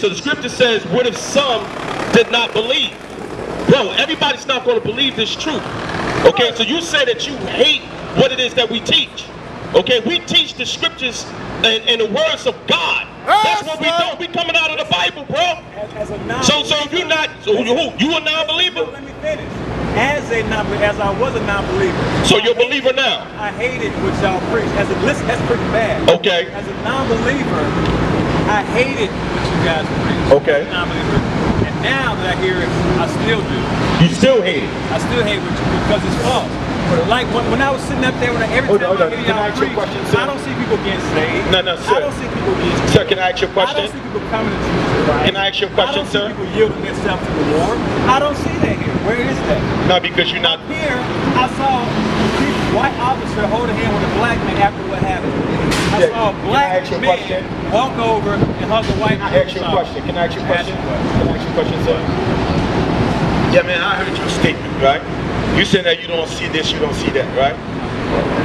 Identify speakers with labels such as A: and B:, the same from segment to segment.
A: so the scripture says, what if some did not believe? Bro, everybody's not going to believe this truth. Okay, so you say that you hate what it is that we teach. Okay, we teach the scriptures and the words of God. That's what we do. We coming out of the Bible, bro. So if you're not, so you a non-believer?
B: Let me finish. As I was a non-believer.
A: So you're a believer now?
B: I hated what y'all preach. Listen, that's pretty bad.
A: Okay.
B: As a non-believer, I hated what you guys preach.
A: Okay.
B: Non-believer. And now that I hear it, I still do.
A: You still hate it?
B: I still hate what you because it's false. Like when I was sitting up there, every time I hear y'all preach, I don't see people getting saved.
A: No, sir.
B: I don't see people getting saved.
A: Sir, can I ask you a question?
B: I don't see people coming to Jesus Christ.
A: Can I ask you a question, sir?
B: I don't see people yielding themselves to the Lord. I don't see that here. Where is that?
A: No, because you're not.
B: Here, I saw a white officer hold a hand with a black man after what happened. I saw a black man walk over and hug a white man.
A: Can I ask you a question? Can I ask you a question? Can I ask you a question, sir? Yeah, man, I heard your statement, right? You said that you don't see this, you don't see that, right?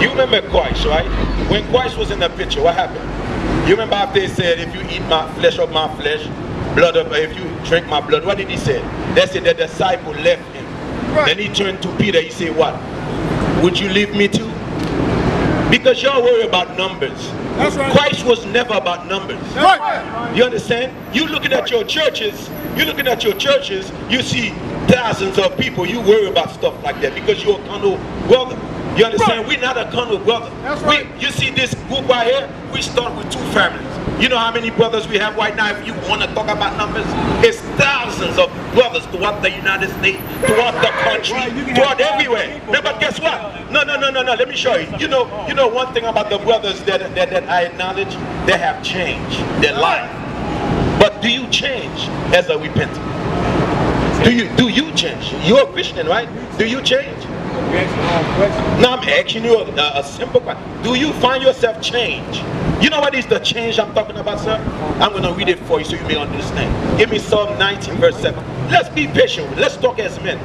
A: You remember Christ, right? When Christ was in the picture, what happened? You remember after he said, if you eat my flesh of my flesh, blood of, if you drink my blood, what did he say? They said the disciple left him. Right. Then he turned to Peter, he said, what? Would you leave me too? Because y'all worry about numbers. That's right. Christ was never about numbers. That's right. You understand? You looking at your churches, you see thousands of people, you worry about stuff like that because you're a carnal brother. You understand? Right. We're not a carnal brother. That's right. You see this group right here, we start with 2 families. You know how many brothers we have right now? If you want to talk about numbers, it's thousands of brothers throughout the United States, throughout the country, throughout everywhere. No, but guess what? No. Let me show you. You know one thing about the brothers that I acknowledge, they have changed their life. But do you change as a repentant? Do you change? You're a Christian, right? Do you change? No, I'm asking you a simple question. Do you find yourself change? You know what is the change I'm talking about, sir? I'm going to read it for you so you may understand. Give me Psalm 19 verse 7. Let's be patient. Let's talk as men.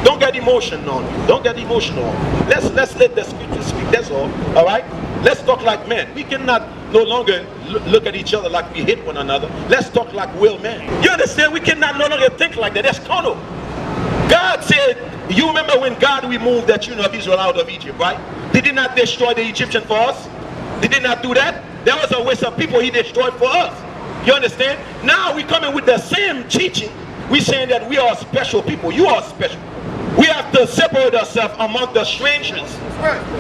A: Don't get emotional on you. Don't get emotional. Let's let the scripture speak. That's all. All right? Let's talk like men. We cannot no longer look at each other like we hate one another. Let's talk like real men. You understand? We cannot no longer think like that. That's carnal. God said, you remember when God removed the children of Israel out of Egypt, right? Did he not destroy the Egyptian for us? Did he not do that? There was a waste of people he destroyed for us. You understand? Now we coming with the same teaching. We saying that we are special people. You are special. We have to separate ourselves among the strangers,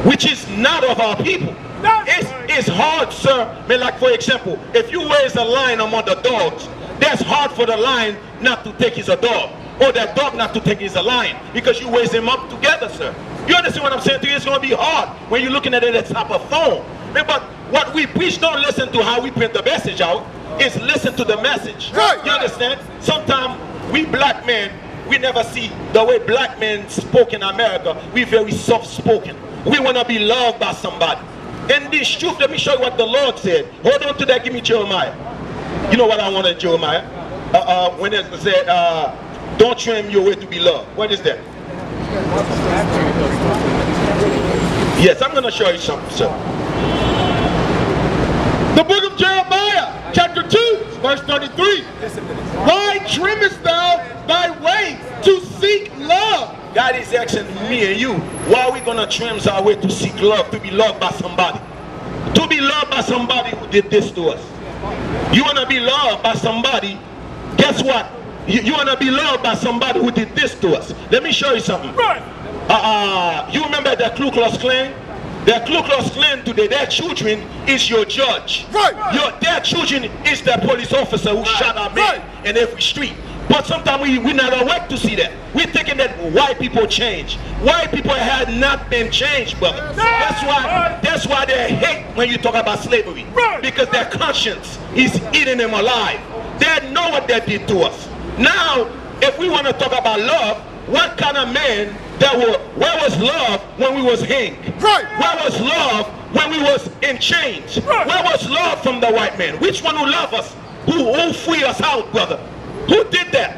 A: which is not of our people. It's hard, sir. I mean, like for example, if you raise a lion among the dogs, that's hard for the lion not to take his a dog, or that dog not to take his a lion, because you raise them up together, sir. You understand what I'm saying to you? It's going to be hard when you're looking at it at the top of phone. But what we preach, don't listen to how we print the message out. It's listen to the message. You understand? Sometimes we black men, we never see the way black men spoke in America. We very soft-spoken. We want to be loved by somebody. And this truth, let me show you what the Lord said. Hold on to that. Give me Jeremiah. You know what I wanted, Jeremiah? When it said, don't trim your way to be loved. What is that? Yes, I'm going to show you something, sir. The book of Jeremiah, chapter 2, verse 33. Why trimmest thou thy way to seek love? God is asking me and you, why are we going to trim our way to seek love, to be loved by somebody? To be loved by somebody who did this to us. You want to be loved by somebody, guess what? You want to be loved by somebody who did this to us. Let me show you something. You remember the Ku Klux Klan? The Ku Klux Klan today, their children is your judge. Their children is the police officer who shot our men in every street. But sometimes we're not awake to see that. We're thinking that white people change. White people have not been changed, brother. That's why they hate when you talk about slavery. Because their conscience is eating them alive. They know what they did to us. Now, if we want to talk about love, what kind of man where was love when we was hanged? Where was love when we was in chains? Where was love from the white man? Which one who loved us? Who free us out, brother? Who did that?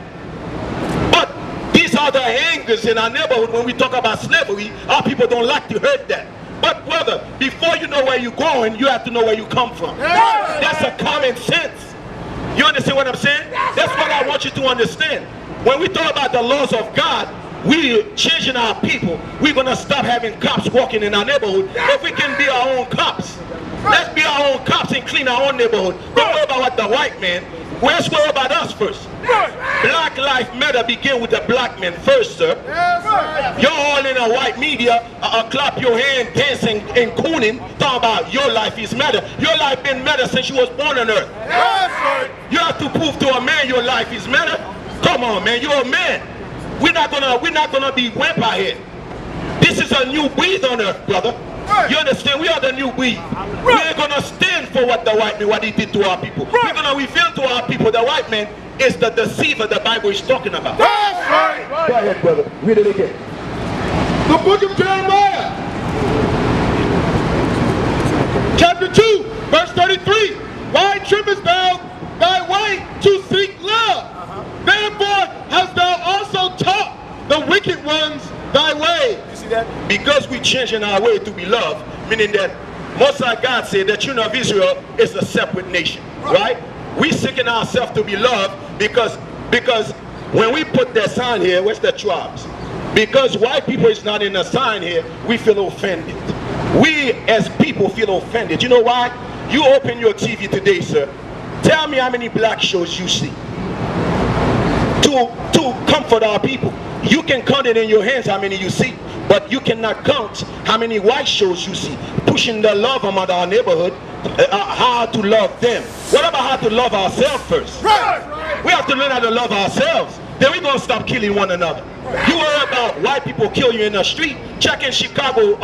A: But these are the angers in our neighborhood when we talk about slavery. Our people don't like to hear that. But brother, before you know where you're going, you have to know where you come from. That's a common sense. You understand what I'm saying? That's what I want you to understand. When we talk about the laws of God, we changing our people. We're gonna stop having cops walking in our neighborhood. If we can be our own cops, let's be our own cops and clean our own neighborhood. Don't worry about what the white man. Let's worry about us first. Black Lives Matter begin with the black man first, sir. You're all in a white media, clap your hand, dancing and cooning, talking about your life is matter. Your life been matter since you was born on earth. You have to prove to a man your life is matter. Come on, man, you're a man. We're not gonna be wimp out here. This is a new breed on earth, brother. You understand? We are the new breed. We're gonna stand for what the white man, what he did to our people. We're gonna reveal to our people the white man is the deceiver the Bible is talking about.
C: Go ahead, brother. Read it again.
D: The book of Jeremiah, chapter 2, verse 33. Why trimmest thou thy way to seek love? Therefore hast thou also taught the wicked ones thy way.
A: You see that? Because we changing our way to be loved, meaning that Most High God said that children of Israel is a separate nation, right? We seeking ourselves to be loved because when we put that sign here, where's the tribes? Because white people is not in the sign here, we feel offended. We as people feel offended. You know why? You open your TV today, sir. Tell me how many black shows you see. To comfort our people. You can count it in your hands how many you see, but you cannot count how many white shows you see pushing the love among our neighborhood, how to love them. What about how to love ourselves first? We have to learn how to love ourselves. Then we're going to stop killing one another. You worry about white people kill you in the street, check in Chicago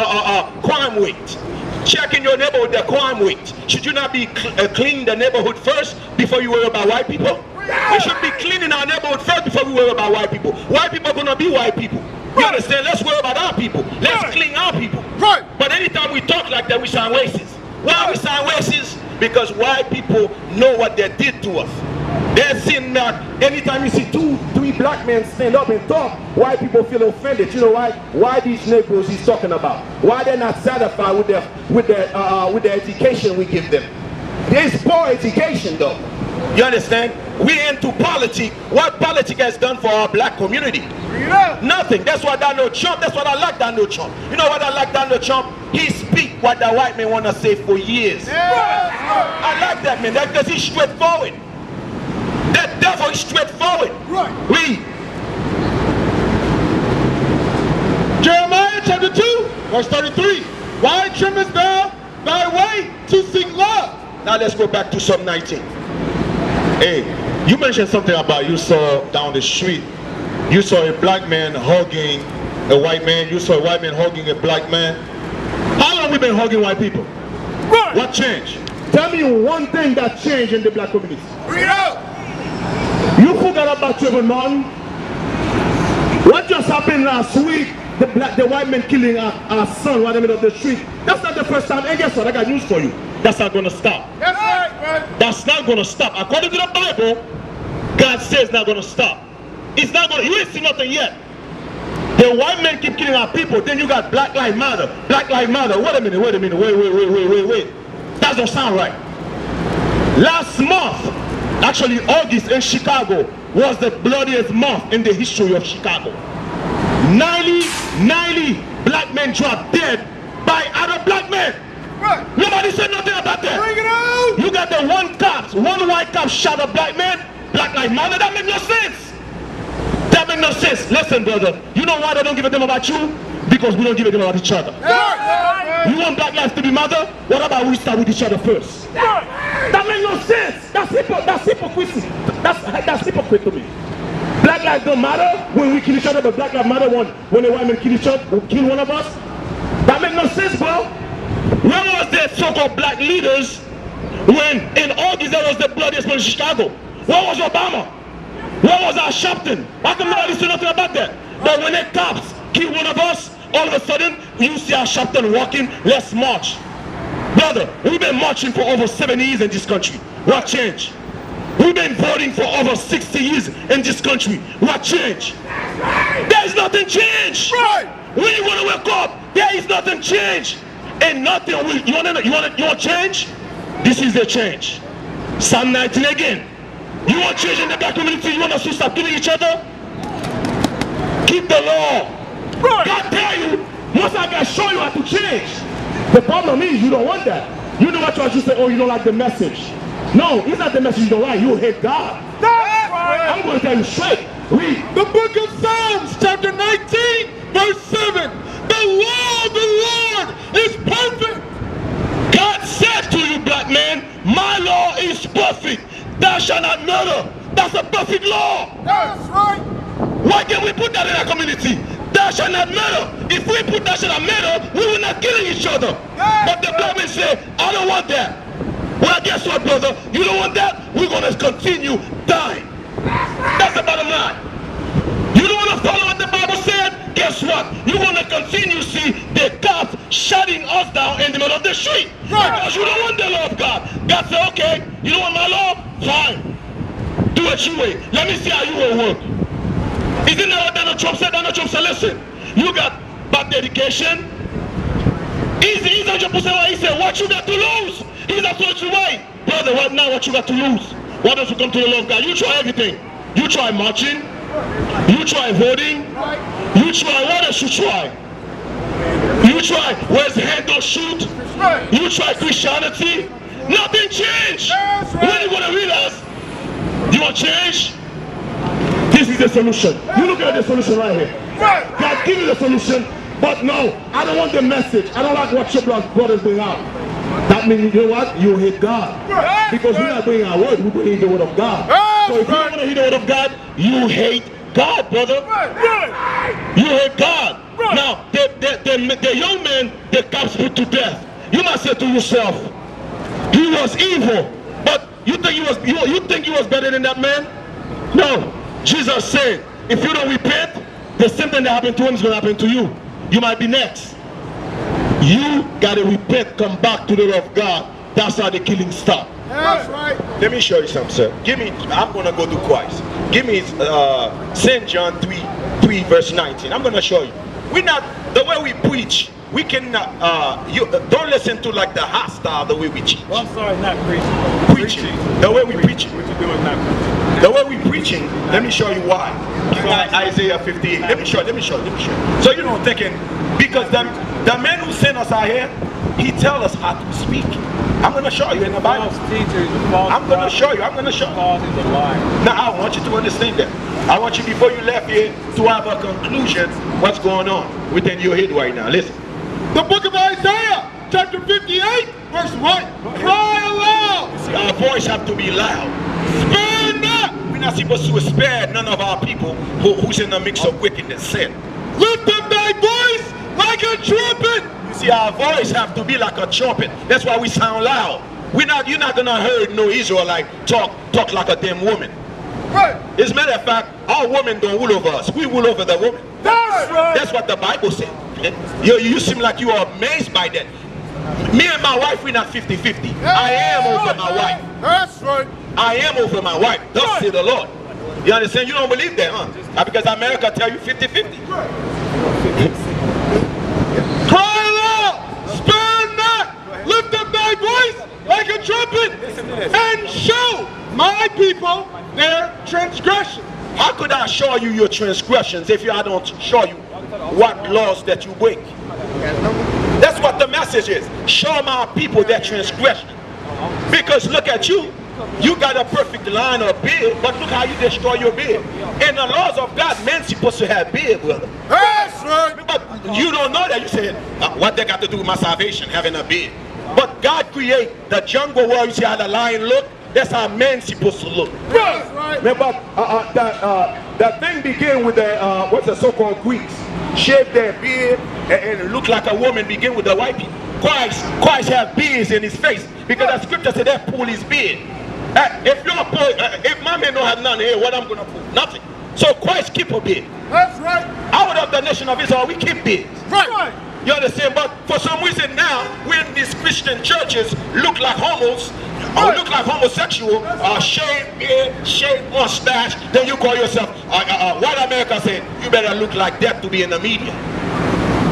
A: crime rate. Check in your neighborhood the crime rate. Should you not be cleaning the neighborhood first before you worry about white people? We should be cleaning our neighborhood first before we worry about white people. White people are going to be white people. You understand? Let's worry about our people. Let's clean our people. But anytime we talk like that, we sound racist. Why we sound racist? Because white people know what they did to us. They're seeing that anytime you see 2-3 black men stand up and talk, white people feel offended. You know why? Why these Negroes he's talking about? Why they're not satisfied with the education we give them? There's poor education though. You understand? We're into politics. What politics has done for our black community? Nothing. That's why Donald Trump, that's what I like Donald Trump. You know what I like Donald Trump? He speak what the white man want to say for years. I like that man, because he's straightforward. That devil is straightforward. Read.
D: Jeremiah chapter 2, verse 33. Why trimmest thou thy way to seek love?
A: Now let's go back to Psalm 19.
C: Hey, you mentioned something about you saw down the street. You saw a black man hugging a white man. You saw a white man hugging a black man. How long have we been hugging white people? What changed? Tell me one thing that changed in the black community. You forgot about Trayvon Martin. What just happened last week? The white man killing our son right in the middle of the street. That's not the first time. And guess what? I got news for you. That's not going to stop. That's not going to stop. According to the Bible, God says it's not going to stop. It's not going to. You ain't seen nothing yet. The white men keep killing our people. Then you got Black Lives Matter. Black Lives Matter. Wait a minute. Wait. That don't sound right. Last month, actually August in Chicago was the bloodiest month in the history of Chicago. 90 black men dropped dead by other black men. Nobody said nothing about that. You got the one white cop shot a black man. Black Lives Matter. That makes no sense. That makes no sense. Listen, brother. You know why they don't give a damn about you? Because we don't give a damn about each other. You want black lives to be matter? What about we start with each other first? That makes no sense. That's hypocrisy. That's hypocrite to me. Black lives don't matter when we kill each other, but black lives matter when the white men kill each other, kill one of us. That makes no sense, bro. Where was the so-called black leaders when in August there was the bloodiest one in Chicago? Where was Obama? Where was our Sharpton? How come nobody said nothing about that? But when the cops kill one of us, all of a sudden you see our Sharpton walking, let's march. Brother, we've been marching for over 70 years in this country. What changed? We've been voting for over 60 years in this country. What changed? There's nothing changed. When you want to wake up, there is nothing changed. And nothing will. You want change? This is the change. Psalm 19 again. You want change in the black community? You want us to stop killing each other? Keep the law. God tell you, once I can show you how to change. The problem is you don't want that. You know what you say, oh, you don't like the message. No, it's not the message you don't like. You hate God.
D: That's right.
C: I'm going to tell you straight. Read.
D: The book of Psalms, chapter 19, verse 7. The law of the Lord is perfect.
C: God said to you, black man, my law is perfect. Thou shalt not murder. That's a perfect law.
D: That's right.
C: Why can't we put that in our community? Thou shalt not murder. If we put thou shalt not murder, we will not killing each other. But the black man say, I don't want that. Well, guess what, brother? You don't want that? We're going to continue dying. That's the bottom line. You don't want to follow what the Bible said? Guess what? You're going to continue to see the cops shutting us down in the middle of the street. Because you don't want the law of God. God said, okay, you don't want my law? Fine. Do it your way. Let me see how you will work. Isn't that what Donald Trump said? Donald Trump said, listen, you got bad dedication. He's 100% right. He said, what you got to lose? He's absolutely right. Brother, right now, what you got to lose? Why don't you come to the law of God? You try everything. You try marching. You try voting. You try what else you try? You try where's the hand don't shoot. You try Christianity. Nothing changed. When are you going to realize you want change? This is the solution. You look at the solution right here. God give you the solution, but no, I don't want the message. I don't like what your brothers bring out. That means, you know what? You hate God. Because we're not bringing our word, we're bringing the word of God. So if you don't want to hear the word of God, you hate God, brother. You hate God. Now, the young man, the cops put to death. You must say to yourself, he was evil. But you think he was better than that man? No. Jesus said, if you don't repent, the same thing that happened to him is going to happen to you. You might be next. You got to repent, come back to the love of God. That's how the killing stop.
D: That's right.
A: Let me show you something, sir. Give me, I'm going to go to Christ. Give me St. John 3 verse 19. I'm going to show you. We're not, the way we preach, we cannot, you don't listen to like the hostile, the way we teach.
B: Well, I'm sorry, not preaching.
A: Preaching. The way we preaching.
B: What you're doing is not preaching.
A: The way we preaching, let me show you why. Isaiah 58. Let me show you. So you don't thinking, because the man who sent us out here, he tell us how to speak. I'm going to show you in the Bible. I'm going to show you. Now I want you to understand that. I want you, before you left here, to have a conclusion what's going on within your head right now. Listen.
D: The book of Isaiah, chapter 58, verse 1. Cry aloud.
A: See, our voice have to be loud.
D: Spare not.
A: We're not supposed to spare none of our people who's in the mix of wickedness, sin.
D: Lift up thy voice like a trumpet.
A: You see, our voice have to be like a trumpet. That's why we sound loud. You're not gonna hear no Israelite talk like a damn woman.
D: Right.
A: As a matter of fact, our women don't rule over us. We rule over the woman.
D: That's right.
A: That's what the Bible said. You seem like you are amazed by that. Me and my wife, we're not 50-50. I am over my wife.
D: That's right.
A: I am over my wife. Thus say the Lord. You understand? You don't believe that, huh? Because America tell you 50-50.
D: Cry aloud. Spare not. Lift up thy voice like a trumpet. And show my people their transgression.
A: How could I show you your transgressions if I don't show you what laws that you break? That's what the message is. Show my people their transgression. Because look at you. You got a perfect line of beard, but look how you destroy your beard. In the laws of God, men's supposed to have beard, brother.
D: That's right.
A: But you don't know that. You said, what they got to do with my salvation, having a beard? But God create the jungle world. You see how the lion look? That's how men's supposed to look.
D: That's right.
A: But that thing began with the what's the so-called Greeks, shave their beard and look like a woman. Begin with the white people. Christ have beards in his face because the scripture said that pull his beard. If my man don't have none here, what I'm gonna pull? Nothing. So Christ keep a beard.
D: That's right.
A: Out of the nation of Israel, we keep beards.
D: Right.
A: You understand? But for some reason now, when these Christian churches look like homos, or look like homosexual, shave beard, shave mustache, then you call yourself, white America said, you better look like that to be in the media.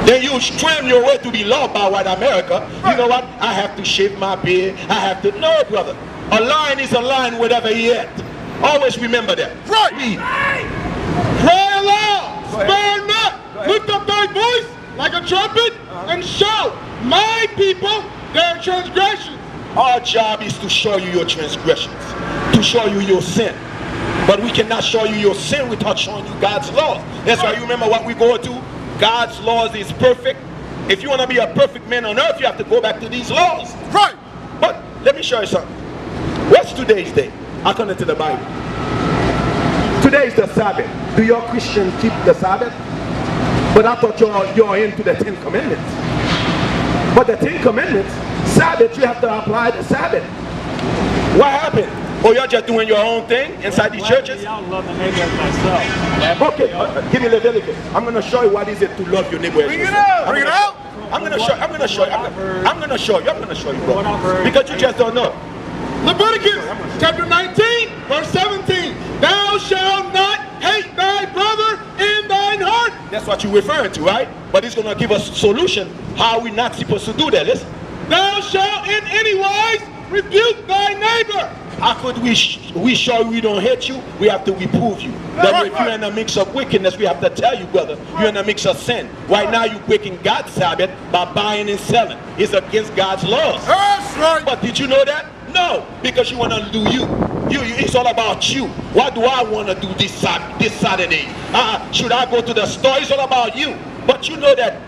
A: Then you strain your way to be loved by white America. You know what? I have to shave my beard. I have to, no brother. A lion is a lion wherever he at. Always remember that.
D: Right.
A: Read.
D: Cry aloud, spare not, lift up thy voice like a trumpet, and shout, my people, their transgressions.
A: Our job is to show you your transgressions, to show you your sin. But we cannot show you your sin without showing you God's laws. That's why you remember what we go to. God's laws is perfect. If you want to be a perfect man on earth, you have to go back to these laws.
D: Right.
A: But let me show you something. What's today's day? According to the Bible. Today is the Sabbath. Do your Christians keep the Sabbath? But I thought you're into the 10 Commandments. But the 10 Commandments, Sabbath, you have to apply the Sabbath. What happened? Oh, you're just doing your own thing inside these churches?
B: Y'all love the neighbor as myself.
A: Okay, give me Leviticus. I'm going to show you what is it to love your neighbor.
D: Bring it out. Bring it out.
A: I'm going to show you, bro. Because you just don't know.
D: Leviticus chapter 19, verse 17. Thou shalt not hate thy brother in thine heart.
A: That's what you're referring to, right? But it's going to give us a solution how we're not supposed to do that. Listen.
D: Thou shalt in any wise rebuke thy neighbor.
A: How could we show we don't hate you? We have to reprove you. That if you're in a mix of wickedness, we have to tell you, brother, you're in a mix of sin. Right now you're breaking God's Sabbath by buying and selling. It's against God's laws.
D: That's right.
A: But did you know that? No, because you want to do you. It's all about you. What do I want to do this Saturday? Should I go to the store? It's all about you. But you know that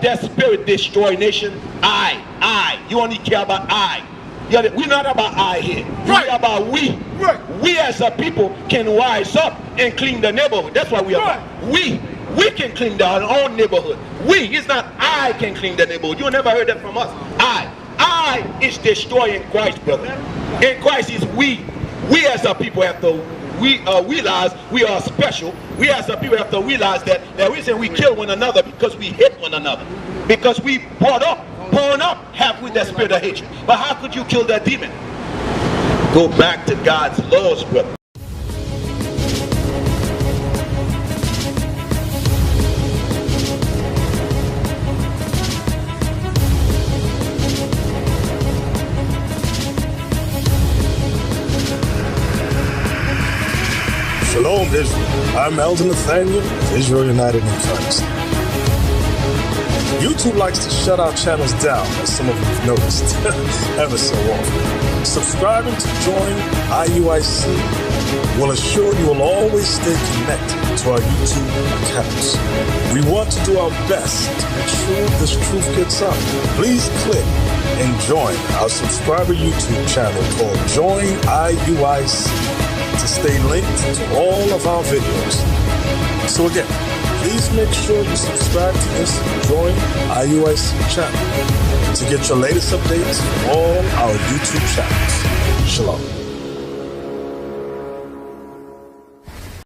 A: that spirit destroy nation. I. You only care about I. We're not about I here.
D: Right.
A: We're about we.
D: Right.
A: We as a people can rise up and clean the neighborhood. That's what we are about. We can clean our own neighborhood. It's not I can clean the neighborhood. You never heard that from us. I is destroying Christ, brother. And Christ is we. We as a people have to realize we are special. We as a people have to realize that the reason we kill one another because we hate one another. Because we born up have with that spirit of hatred. But how could you kill that demon? Go back to God's laws, brother.
E: Shalom, Israel. I'm Elder Nathaniel of Israel United in Christ. YouTube likes to shut our channels down, as some of you have noticed, ever so often. Subscribing to join IUIC will assure you will always stay connected to our YouTube accounts. We want to do our best to make sure this truth gets out. Please click and join our subscriber YouTube channel called Join IUIC to stay linked to all of our videos. So again, please make sure you subscribe to this Join IUIC channel to get your latest updates from all our YouTube channels. Shalom.